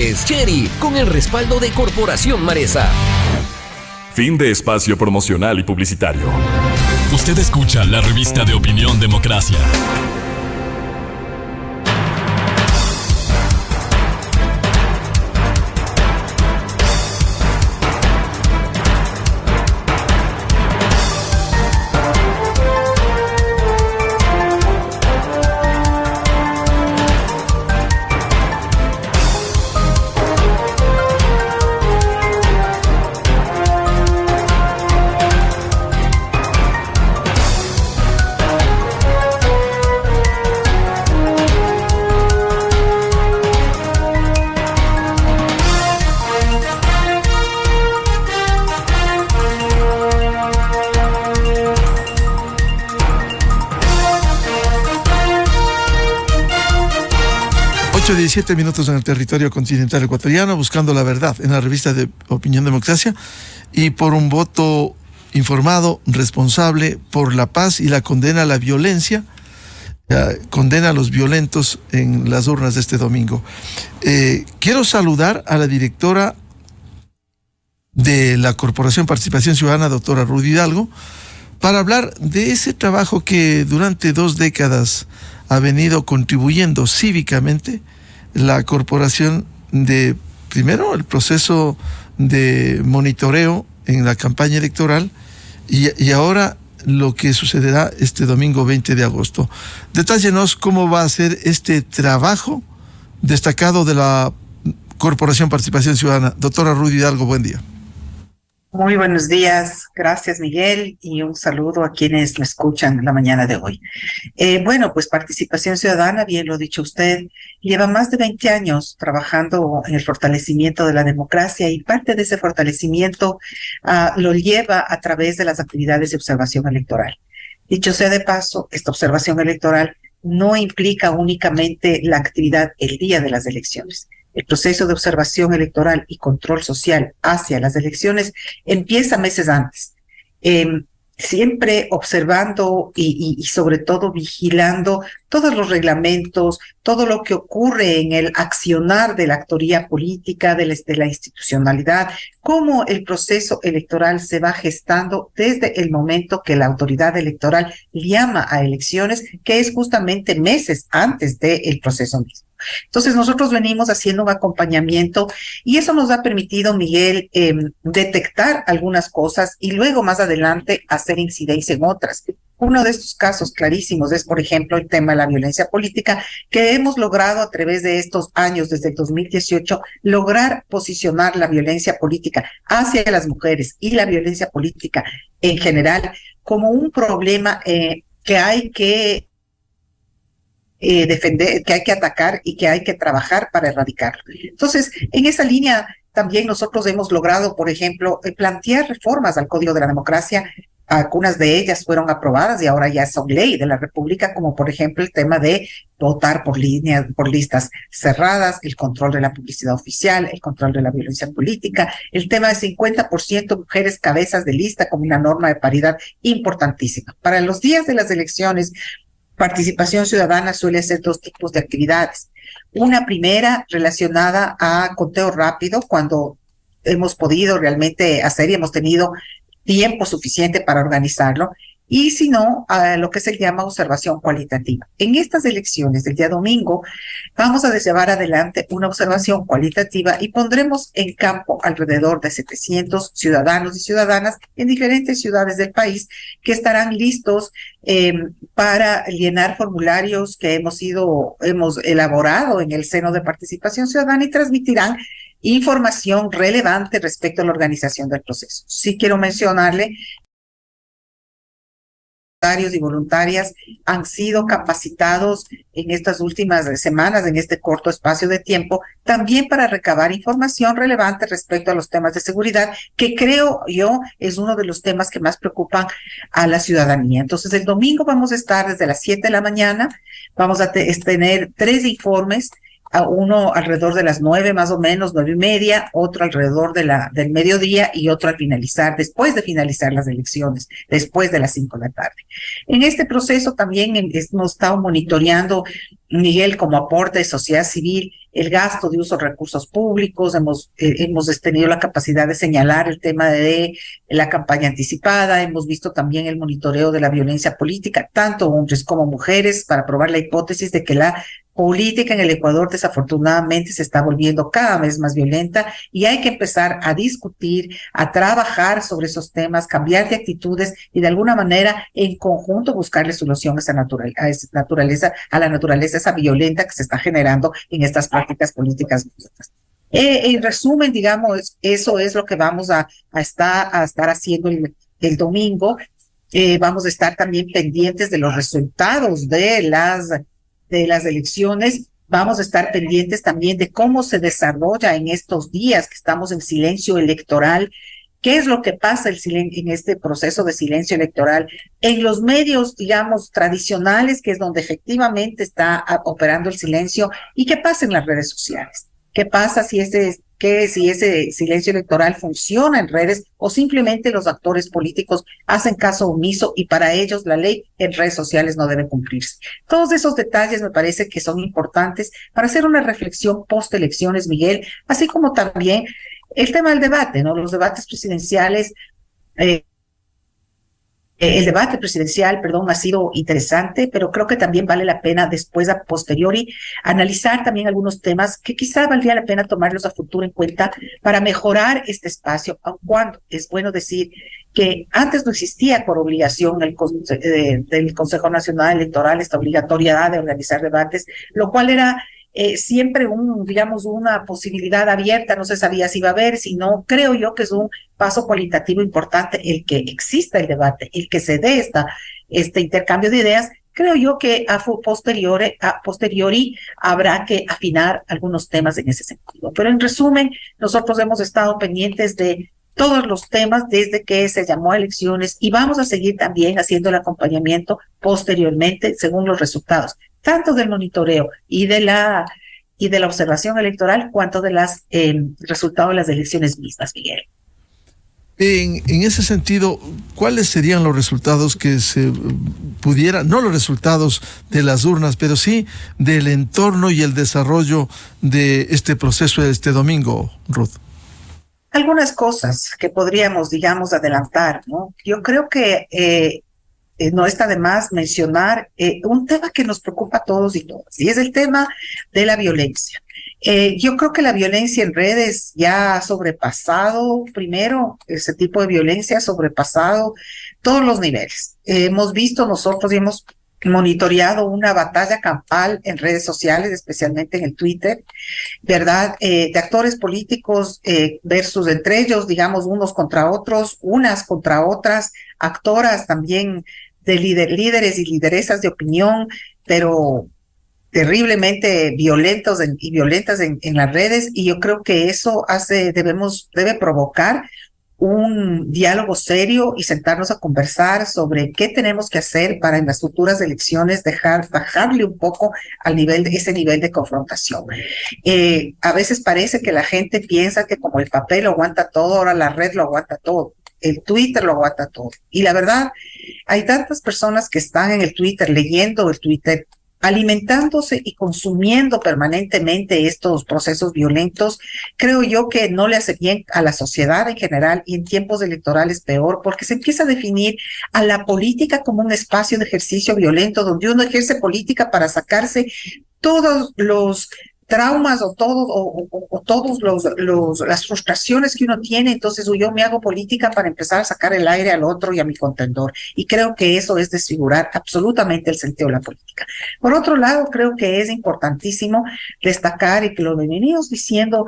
Es Cherry, con el respaldo de Corporación Maresa. Fin de espacio promocional y publicitario. Usted escucha la revista de opinión Democracia. Ocho 17 minutos en el territorio continental ecuatoriano, buscando la verdad en la revista de Opinión Democracia, y por un voto informado, responsable, por la paz y la condena a la violencia, condena a los violentos en las urnas de este domingo. Quiero saludar a la directora de la Corporación Participación Ciudadana, doctora Rudy Hidalgo, para hablar de ese trabajo que durante 2 décadas ha venido contribuyendo cívicamente la corporación de, primero, el proceso de monitoreo en la campaña electoral y ahora lo que sucederá este domingo 20 de agosto. Detállenos cómo va a ser este trabajo destacado de la Corporación Participación Ciudadana. Doctora Rudy Hidalgo, buen día. Muy buenos días, gracias Miguel, y un saludo a quienes me escuchan en la mañana de hoy. Bueno, pues Participación Ciudadana, bien lo ha dicho usted, lleva más de 20 años trabajando en el fortalecimiento de la democracia, y parte de ese fortalecimiento lo lleva a través de las actividades de observación electoral. Dicho sea de paso, esta observación electoral no implica únicamente la actividad el día de las elecciones. El proceso de observación electoral y control social hacia las elecciones empieza meses antes, siempre observando y sobre todo vigilando todos los reglamentos, todo lo que ocurre en el accionar de la actoría política, de la institucionalidad, cómo el proceso electoral se va gestando desde el momento que la autoridad electoral llama a elecciones, que es justamente meses antes del proceso mismo. Entonces nosotros venimos haciendo un acompañamiento y eso nos ha permitido, Miguel, detectar algunas cosas y luego más adelante hacer incidencia en otras. Uno de estos casos clarísimos es, por ejemplo, el tema de la violencia política, que hemos logrado a través de estos años, desde el 2018, lograr posicionar la violencia política hacia las mujeres y la violencia política en general como un problema que hay que defender, que hay que atacar y que hay que trabajar para erradicarlo. Entonces, en esa línea también nosotros hemos logrado, por ejemplo, plantear reformas al Código de la Democracia. Algunas de ellas fueron aprobadas y ahora ya son ley de la República, como por ejemplo el tema de votar por listas cerradas, el control de la publicidad oficial, el control de la violencia política, el tema de 50% mujeres cabezas de lista como una norma de paridad importantísima. Para los días de las elecciones, Participación Ciudadana suele hacer 2 tipos de actividades. Una primera relacionada a conteo rápido, cuando hemos podido realmente hacer y hemos tenido tiempo suficiente para organizarlo, y si no, a lo que se llama observación cualitativa. En estas elecciones del día domingo vamos a llevar adelante una observación cualitativa y pondremos en campo alrededor de 700 ciudadanos y ciudadanas en diferentes ciudades del país que estarán listos para llenar formularios que hemos elaborado en el seno de Participación Ciudadana y transmitirán información relevante respecto a la organización del proceso. Sí quiero mencionarle y voluntarias han sido capacitados en estas últimas semanas, en este corto espacio de tiempo, también para recabar información relevante respecto a los temas de seguridad, que creo yo es uno de los temas que más preocupan a la ciudadanía. Entonces, el domingo vamos a estar desde las 7 de la mañana, vamos a tener 3 informes a uno alrededor de las 9 más o menos, 9:30, otro alrededor del mediodía y otro al finalizar, después de finalizar las elecciones, después de las 5 de la tarde. En este proceso también hemos estado monitoreando, Miguel, como aporte de sociedad civil, el gasto de uso de recursos públicos, hemos tenido la capacidad de señalar el tema de la campaña anticipada, hemos visto también el monitoreo de la violencia política, tanto hombres como mujeres, para probar la hipótesis de que la política en el Ecuador desafortunadamente se está volviendo cada vez más violenta y hay que empezar a discutir, a trabajar sobre esos temas, cambiar de actitudes y de alguna manera en conjunto buscarle solución a la naturaleza esa violenta que se está generando en estas prácticas políticas violentas. En resumen, digamos, eso es lo que vamos a estar haciendo el domingo. Vamos a estar también pendientes de los resultados de las elecciones. Vamos a estar pendientes también de cómo se desarrolla en estos días que estamos en silencio electoral. ¿Qué es lo que pasa en este proceso de silencio electoral? En los medios, digamos, tradicionales, que es donde efectivamente está operando el silencio, ¿y qué pasa en las redes sociales? ¿Qué pasa si ese silencio electoral funciona en redes o simplemente los actores políticos hacen caso omiso y para ellos la ley en redes sociales no debe cumplirse? Todos esos detalles me parece que son importantes para hacer una reflexión post elecciones, Miguel, así como también el tema del debate, ¿no? Los debates presidenciales, el debate presidencial, ha sido interesante, pero creo que también vale la pena después, a posteriori, analizar también algunos temas que quizá valdría la pena tomarlos a futuro en cuenta para mejorar este espacio, aun cuando es bueno decir que antes no existía por obligación del Consejo Nacional Electoral esta obligatoriedad de organizar debates, lo cual era siempre una posibilidad abierta, no se sabía si iba a haber, si no. Creo yo que es un paso cualitativo importante el que exista el debate, el que se dé este intercambio de ideas. Creo yo que a posteriori habrá que afinar algunos temas en ese sentido. Pero en resumen, nosotros hemos estado pendientes de todos los temas desde que se llamó a elecciones y vamos a seguir también haciendo el acompañamiento posteriormente según los resultados, tanto del monitoreo y de la observación electoral, cuanto de los resultados de las elecciones mismas, Miguel. En ese sentido, ¿cuáles serían los resultados que se pudieran, no los resultados de las urnas, pero sí del entorno y el desarrollo de este proceso de este domingo, Ruth? Algunas cosas que podríamos, digamos, adelantar, ¿no? Yo creo que no está de más mencionar un tema que nos preocupa a todos y todas, y es el tema de la violencia. Yo creo que la violencia en redes ya ha sobrepasado, ese tipo de violencia ha sobrepasado todos los niveles. Hemos visto nosotros y hemos monitoreado una batalla campal en redes sociales, especialmente en el Twitter, ¿verdad? De actores políticos versus entre ellos, digamos, unos contra otros, unas contra otras, actoras también de líderes y lideresas de opinión, pero terriblemente violentas en las redes, y yo creo que eso debe provocar un diálogo serio y sentarnos a conversar sobre qué tenemos que hacer para en las futuras elecciones bajarle un poco ese nivel de confrontación. A veces parece que la gente piensa que como el papel lo aguanta todo, ahora la red lo aguanta todo, el Twitter lo aguanta todo. Y la verdad, hay tantas personas que están en el Twitter, leyendo el Twitter, alimentándose y consumiendo permanentemente estos procesos violentos. Creo yo que no le hace bien a la sociedad en general, y en tiempos electorales peor, porque se empieza a definir a la política como un espacio de ejercicio violento, donde uno ejerce política para sacarse todos los traumas o todos las frustraciones que uno tiene. Entonces yo me hago política para empezar a sacar el aire al otro y a mi contendor, y creo que eso es desfigurar absolutamente el sentido de la política. Por otro lado, creo que es importantísimo destacar, y que lo venimos diciendo,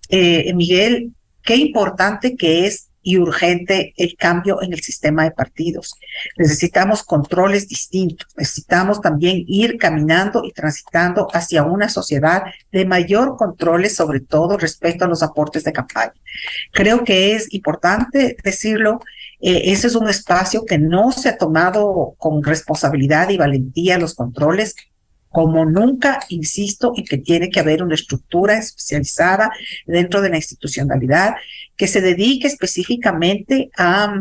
Miguel, qué importante que es y urgente el cambio en el sistema de partidos. Necesitamos controles distintos, necesitamos también ir caminando y transitando hacia una sociedad de mayor controles, sobre todo respecto a los aportes de campaña. Creo que es importante decirlo, ese es un espacio que no se ha tomado con responsabilidad y valentía los controles como nunca, insisto, en que tiene que haber una estructura especializada dentro de la institucionalidad que se dedique específicamente a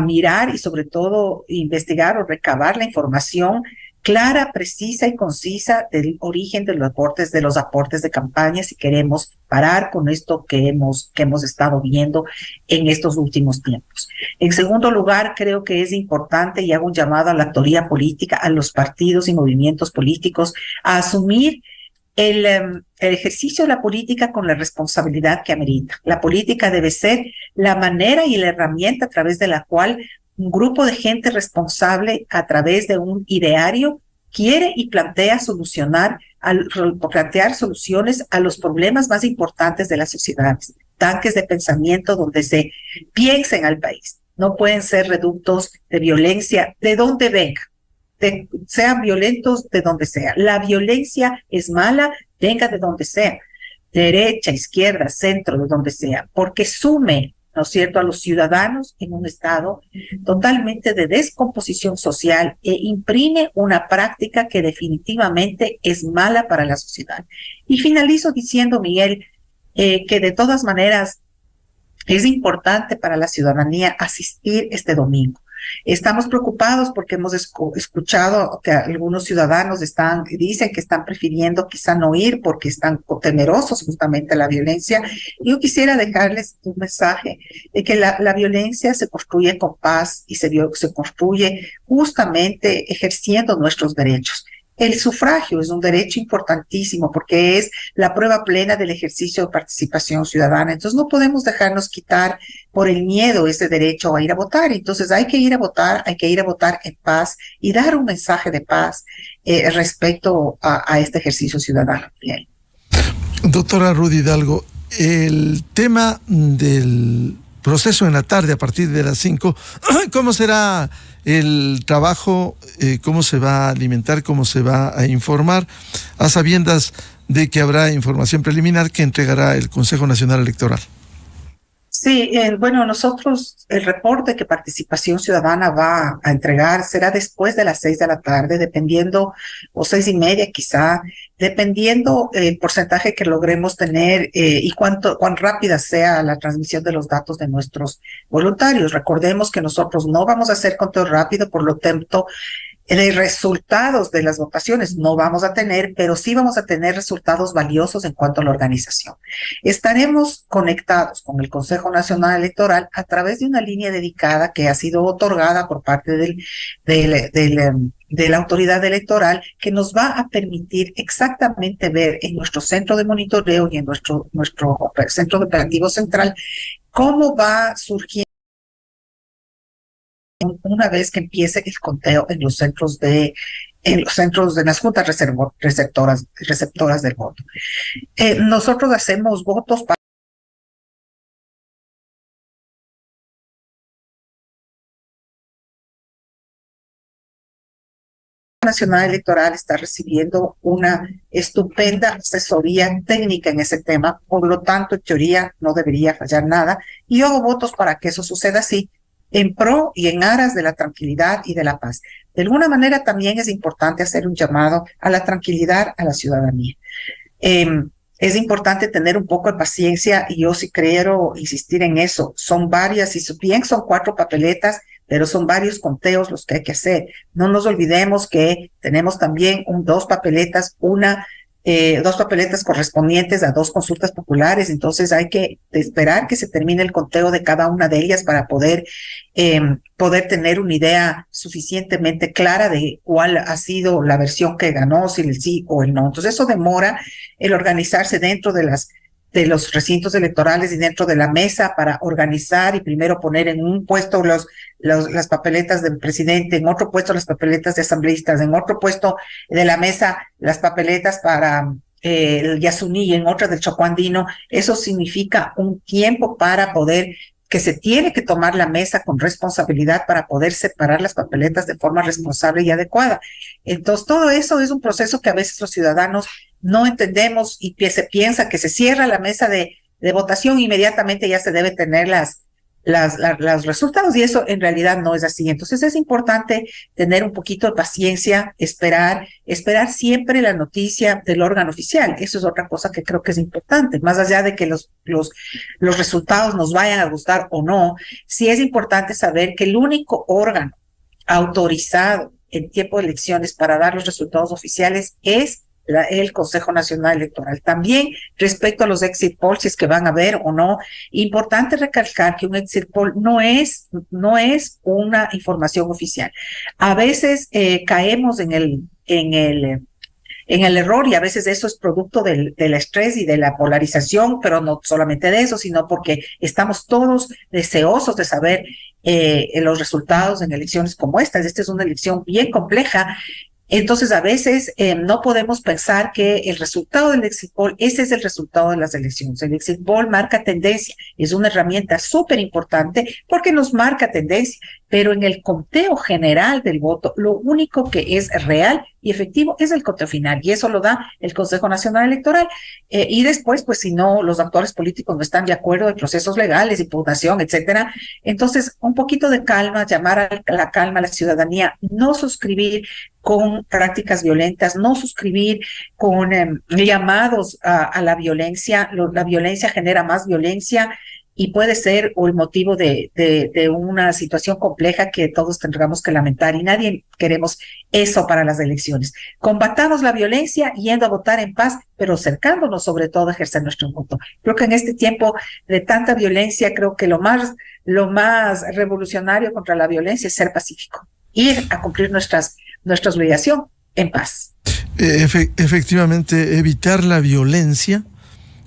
mirar y sobre todo investigar o recabar la información clara, precisa y concisa del origen de los aportes de campaña, si queremos parar con esto que hemos estado viendo en estos últimos tiempos. En segundo lugar, creo que es importante, y hago un llamado a la autoría política, a los partidos y movimientos políticos, a asumir el ejercicio de la política con la responsabilidad que amerita. La política debe ser la manera y la herramienta a través de la cual un grupo de gente responsable, a través de un ideario, quiere y plantear soluciones a los problemas más importantes de las sociedades, tanques de pensamiento donde se piensen al país. No pueden ser reductos de violencia de donde venga. Sean violentos de donde sea. La violencia es mala, venga de donde sea, derecha, izquierda, centro, de donde sea, porque sume, ¿no es cierto?, a los ciudadanos en un estado totalmente de descomposición social e imprime una práctica que definitivamente es mala para la sociedad. Y finalizo diciendo, Miguel, que de todas maneras es importante para la ciudadanía asistir este domingo. Estamos preocupados porque hemos escuchado que algunos ciudadanos dicen que están prefiriendo quizá no ir porque están temerosos justamente de la violencia. Yo quisiera dejarles un mensaje de que la violencia se construye con paz y se construye justamente ejerciendo nuestros derechos. El sufragio es un derecho importantísimo porque es la prueba plena del ejercicio de participación ciudadana. Entonces no podemos dejarnos quitar por el miedo ese derecho a ir a votar. Entonces hay que ir a votar en paz y dar un mensaje de paz respecto a este ejercicio ciudadano. Bien. Doctora Rudy Hidalgo, el tema del proceso en la tarde a partir de las 5, ¿cómo será el trabajo? ¿Cómo se va a alimentar? ¿Cómo se va a informar? A sabiendas de que habrá información preliminar que entregará el Consejo Nacional Electoral. Sí, bueno, nosotros el reporte que Participación Ciudadana va a entregar será después de las 6 de la tarde, dependiendo, o 6:30 quizá, dependiendo el porcentaje que logremos tener y cuán rápida sea la transmisión de los datos de nuestros voluntarios. Recordemos que nosotros no vamos a hacer conteo rápido, por lo tanto, de resultados de las votaciones no vamos a tener, pero sí vamos a tener resultados valiosos en cuanto a la organización. Estaremos conectados con el Consejo Nacional Electoral a través de una línea dedicada que ha sido otorgada por parte de la autoridad electoral, que nos va a permitir exactamente ver en nuestro centro de monitoreo y en nuestro centro de operativo central cómo va surgiendo una vez que empiece el conteo en los centros de las juntas receptoras del voto. Nosotros hacemos votos para Nacional Electoral está recibiendo una estupenda asesoría técnica en ese tema, por lo tanto, en teoría no debería fallar nada, y yo hago votos para que eso suceda así, en pro y en aras de la tranquilidad y de la paz. De alguna manera también es importante hacer un llamado a la tranquilidad a la ciudadanía. Es importante tener un poco de paciencia y yo sí quiero insistir en eso. Son varias, y bien son 4 papeletas, pero son varios conteos los que hay que hacer. No nos olvidemos que tenemos también 2 papeletas, dos papeletas correspondientes a 2 consultas populares, entonces hay que esperar que se termine el conteo de cada una de ellas para poder tener una idea suficientemente clara de cuál ha sido la versión que ganó, si el sí o el no. Entonces eso demora el organizarse dentro de los recintos electorales y dentro de la mesa para organizar y primero poner en un puesto las papeletas del presidente, en otro puesto las papeletas de asambleístas, en otro puesto de la mesa las papeletas para el Yasuní y en otra del Chocó Andino. Eso significa un tiempo para poder, que se tiene que tomar la mesa con responsabilidad para poder separar las papeletas de forma responsable y adecuada. Entonces, todo eso es un proceso que a veces los ciudadanos no entendemos y se piensa que se cierra la mesa de votación, inmediatamente ya se debe tener las los resultados, y eso en realidad no es así. Entonces es importante tener un poquito de paciencia, esperar siempre la noticia del órgano oficial. Eso es otra cosa que creo que es importante, más allá de que los resultados nos vayan a gustar o no. Sí es importante saber que el único órgano autorizado en tiempo de elecciones para dar los resultados oficiales es el Consejo Nacional Electoral. También respecto a los exit polls, si es que van a haber o no, importante recalcar que un exit poll no es una información oficial. A veces caemos en el error, y a veces eso es producto del estrés y de la polarización, pero no solamente de eso, sino porque estamos todos deseosos de saber los resultados en elecciones como esta. Esta es una elección bien compleja. Entonces, a veces no podemos pensar que el resultado del exit poll, ese es el resultado de las elecciones. El exit poll marca tendencia, es una herramienta súper importante porque nos marca tendencia, pero en el conteo general del voto, lo único que es real y efectivo es el conteo final, y eso lo da el Consejo Nacional Electoral. Y después, pues si no, los actores políticos no están de acuerdo en procesos legales, impugnación, etcétera. Entonces, un poquito de calma, llamar a la calma a la ciudadanía, no suscribir con prácticas violentas, no suscribir con llamados a la violencia. La violencia genera más violencia y puede ser el motivo de una situación compleja que todos tendremos que lamentar, y nadie queremos eso para las elecciones. Combatamos la violencia yendo a votar en paz, pero acercándonos sobre todo a ejercer nuestro voto. Creo que en este tiempo de tanta violencia, creo que lo más revolucionario contra la violencia es ser pacífico, ir a cumplir nuestra obligación en paz. Efectivamente, evitar la violencia,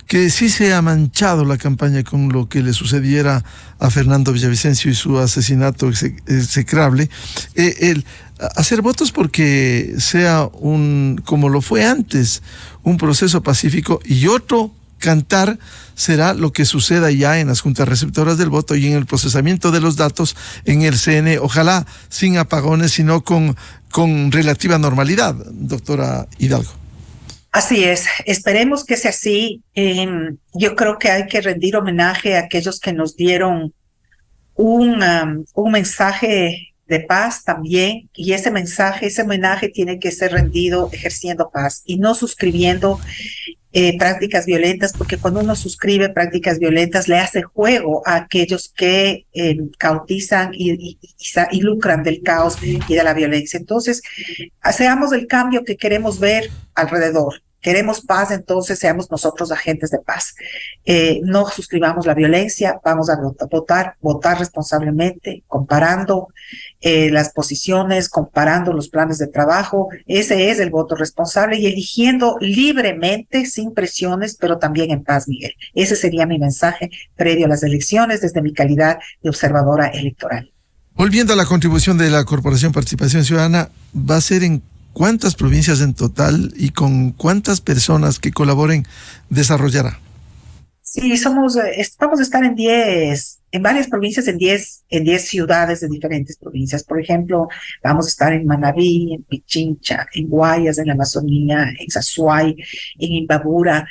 que sí se ha manchado la campaña con lo que le sucediera a Fernando Villavicencio y su asesinato execrable. El hacer votos porque sea como lo fue antes, un proceso pacífico, y otro cantar será lo que suceda ya en las juntas receptoras del voto y en el procesamiento de los datos en el CNE, ojalá sin apagones, sino con relativa normalidad, doctora Hidalgo. Así es, esperemos que sea así. Yo creo que hay que rendir homenaje a aquellos que nos dieron un mensaje de paz también, y ese homenaje tiene que ser rendido ejerciendo paz y no suscribiendo prácticas violentas, porque cuando uno suscribe prácticas violentas le hace juego a aquellos que cautizan y lucran del caos y de la violencia. Entonces, seamos el cambio que queremos ver alrededor. Queremos paz, entonces seamos nosotros agentes de paz. No suscribamos la violencia, vamos a votar responsablemente, comparando las posiciones, comparando los planes de trabajo. Ese es el voto responsable, y eligiendo libremente, sin presiones, pero también en paz, Miguel. Ese sería mi mensaje previo a las elecciones desde mi calidad de observadora electoral. Volviendo a la contribución de la Corporación Participación Ciudadana, ¿va a ser en cuántas provincias en total y con cuántas personas que colaboren desarrollará? Sí, vamos a estar en varias provincias, en 10 ciudades de diferentes provincias. Por ejemplo, vamos a estar en Manabí, en Pichincha, en Guayas, en la Amazonía, en Sassuay, en Imbabura.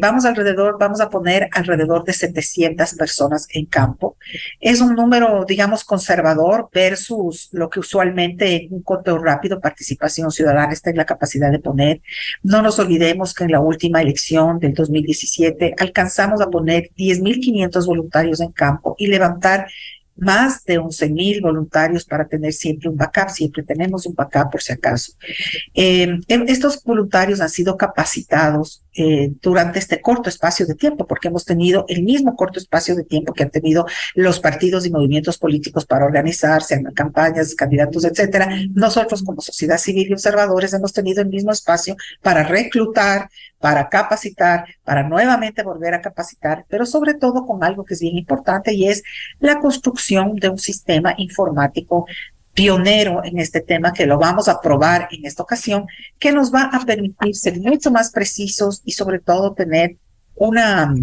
Vamos a poner alrededor de 700 personas en campo. Es un número, digamos, conservador versus lo que usualmente en un conteo rápido Participación Ciudadana está en la capacidad de poner. No nos olvidemos que en la última elección del 2017 alcanzamos a poner 10.500 voluntarios en campo y levantar más de 11.000 voluntarios para tener siempre un backup. Siempre tenemos un backup por si acaso. Estos voluntarios han sido capacitados durante este corto espacio de tiempo, porque hemos tenido el mismo corto espacio de tiempo que han tenido los partidos y movimientos políticos para organizarse en campañas, candidatos, etcétera. Nosotros, como sociedad civil y observadores, hemos tenido el mismo espacio para reclutar, para capacitar, para nuevamente volver a capacitar, pero sobre todo con algo que es bien importante, y es la construcción de un sistema informático pionero en este tema, que lo vamos a probar en esta ocasión, que nos va a permitir ser mucho más precisos y sobre todo tener una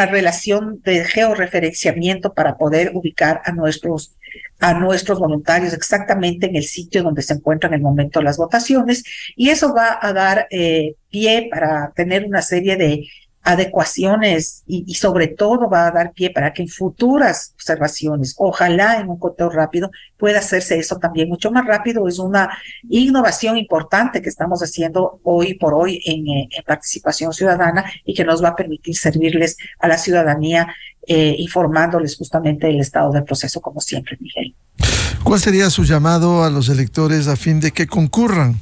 relación de georreferenciamiento para poder ubicar a nuestros voluntarios exactamente en el sitio donde se encuentran en el momento de las votaciones, y eso va a dar pie para tener una serie de adecuaciones y sobre todo va a dar pie para que en futuras observaciones, ojalá en un conteo rápido, pueda hacerse eso también mucho más rápido. Es una innovación importante que estamos haciendo hoy por hoy en participación ciudadana y que nos va a permitir servirles a la ciudadanía informándoles justamente del estado del proceso, como siempre, Miguel. ¿Cuál sería su llamado a los electores a fin de que concurran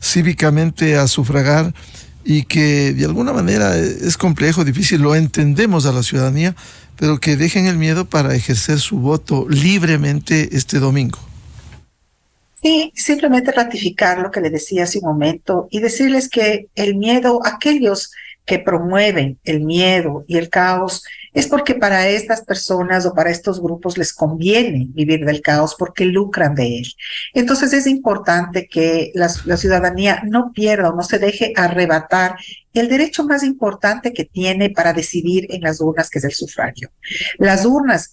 cívicamente a sufragar y que de alguna manera es complejo, difícil, lo entendemos a la ciudadanía, pero que dejen el miedo para ejercer su voto libremente este domingo? Sí, simplemente ratificar lo que le decía hace un momento y decirles que el miedo, aquellos que promueven el miedo y el caos, es porque para estas personas o para estos grupos les conviene vivir del caos porque lucran de él. Entonces es importante que la ciudadanía no pierda o no se deje arrebatar el derecho más importante que tiene para decidir en las urnas, que es el sufragio. Las urnas,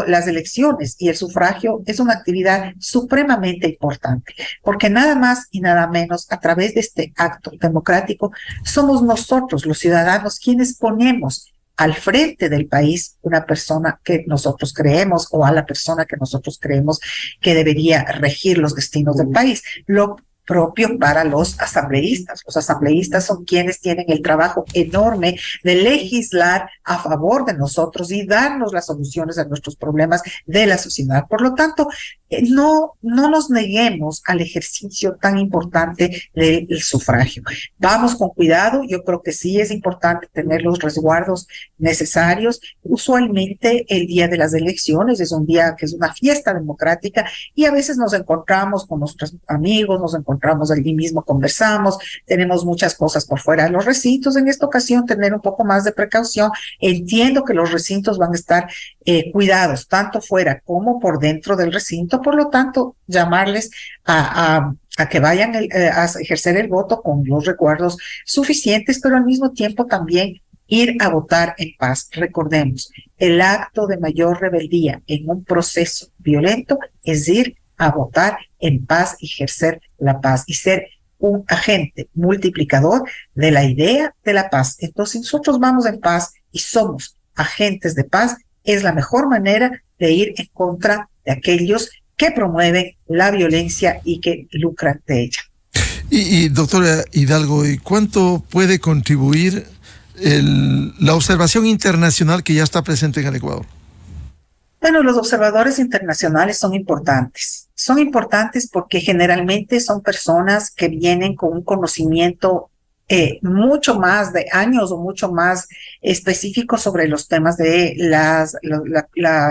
las elecciones y el sufragio es una actividad supremamente importante, porque nada más y nada menos a través de este acto democrático somos nosotros, los ciudadanos, quienes ponemos al frente del país una persona que nosotros creemos o a la persona que nosotros creemos que debería regir los destinos del país. Lo propio para los asambleístas. Los asambleístas son quienes tienen el trabajo enorme de legislar a favor de nosotros y darnos las soluciones a nuestros problemas de la sociedad. Por lo tanto, no nos neguemos al ejercicio tan importante del sufragio. Vamos con cuidado. Yo creo que sí es importante tener los resguardos necesarios. Usualmente el día de las elecciones es un día que es una fiesta democrática y a veces nos encontramos con nuestros amigos, nos encontramos allí mismo, conversamos, tenemos muchas cosas por fuera de los recintos. En esta ocasión tener un poco más de precaución. Entiendo que los recintos van a estar cuidados, tanto fuera como por dentro del recinto. Por lo tanto, llamarles a que vayan a ejercer el voto con los resguardos suficientes, pero al mismo tiempo también ir a votar en paz. Recordemos, el acto de mayor rebeldía en un proceso violento es ir a votar en paz, ejercer la paz y ser un agente multiplicador de la idea de la paz. Entonces, si nosotros vamos en paz y somos agentes de paz, es la mejor manera de ir en contra de aquellos que promueven la violencia y que lucran de ella. Y doctora Hidalgo, ¿y cuánto puede contribuir la observación internacional que ya está presente en el Ecuador? Bueno, los observadores internacionales son importantes. Son importantes porque generalmente son personas que vienen con un conocimiento mucho más de años o mucho más específico sobre los temas de la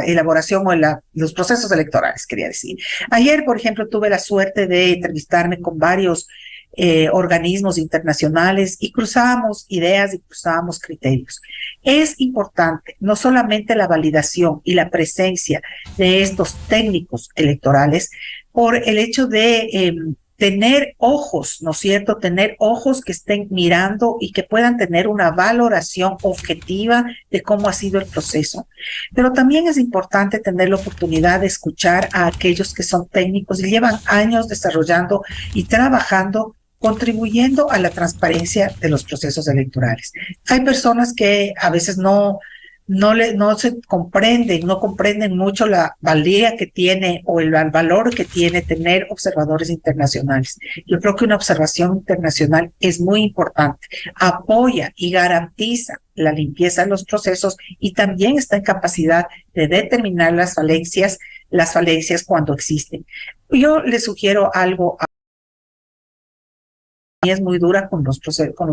elaboración o los procesos electorales, quería decir. Ayer, por ejemplo, tuve la suerte de entrevistarme con varios organismos internacionales y cruzábamos ideas y cruzábamos criterios. Es importante no solamente la validación y la presencia de estos técnicos electorales por el hecho de tener ojos, ¿no es cierto? Tener ojos que estén mirando y que puedan tener una valoración objetiva de cómo ha sido el proceso. Pero también es importante tener la oportunidad de escuchar a aquellos que son técnicos y llevan años desarrollando y trabajando, contribuyendo a la transparencia de los procesos electorales. Hay personas que a veces no comprenden mucho la valía que tiene o el valor que tiene tener observadores internacionales. Yo creo que una observación internacional es muy importante, apoya y garantiza la limpieza de los procesos y también está en capacidad de determinar las falencias cuando existen. Yo les sugiero algo. Es muy dura con los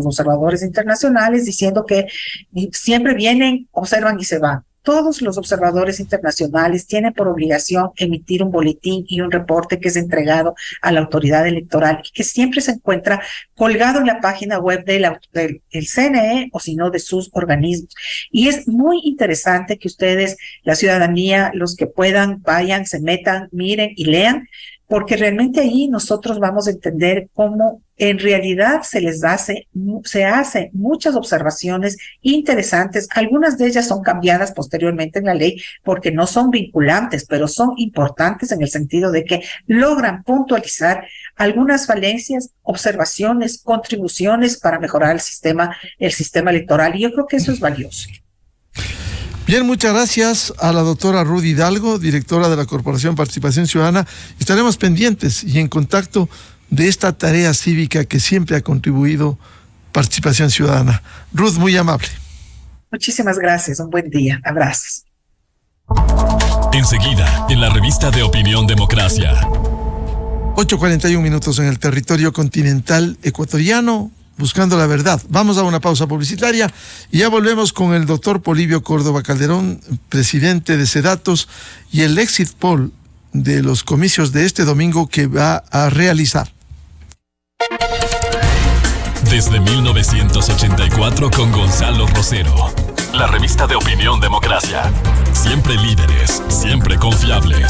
observadores internacionales, diciendo que siempre vienen, observan y se van. Todos los observadores internacionales tienen por obligación emitir un boletín y un reporte que es entregado a la autoridad electoral y que siempre se encuentra colgado en la página web del CNE o si no de sus organismos. Y es muy interesante que ustedes, la ciudadanía, los que puedan, vayan, se metan, miren y lean, porque realmente ahí nosotros vamos a entender cómo en realidad se hacen muchas observaciones interesantes. Algunas de ellas son cambiadas posteriormente en la ley porque no son vinculantes, pero son importantes en el sentido de que logran puntualizar algunas falencias, observaciones, contribuciones para mejorar el sistema electoral. Y yo creo que eso es valioso. Bien, muchas gracias a la doctora Ruth Hidalgo, directora de la Corporación Participación Ciudadana. Estaremos pendientes y en contacto de esta tarea cívica que siempre ha contribuido Participación Ciudadana. Ruth, muy amable. Muchísimas gracias, un buen día, abrazos. Enseguida, en la revista de Opinión Democracia. 8:41 minutos en el territorio continental ecuatoriano, buscando la verdad. Vamos a una pausa publicitaria y ya volvemos con el doctor Polibio Córdoba Calderón, presidente de SEDATOS, y el exit poll de los comicios de este domingo que va a realizar. Desde 1984 con Gonzalo Rosero. La revista de Opinión Democracia. Siempre líderes, siempre confiables.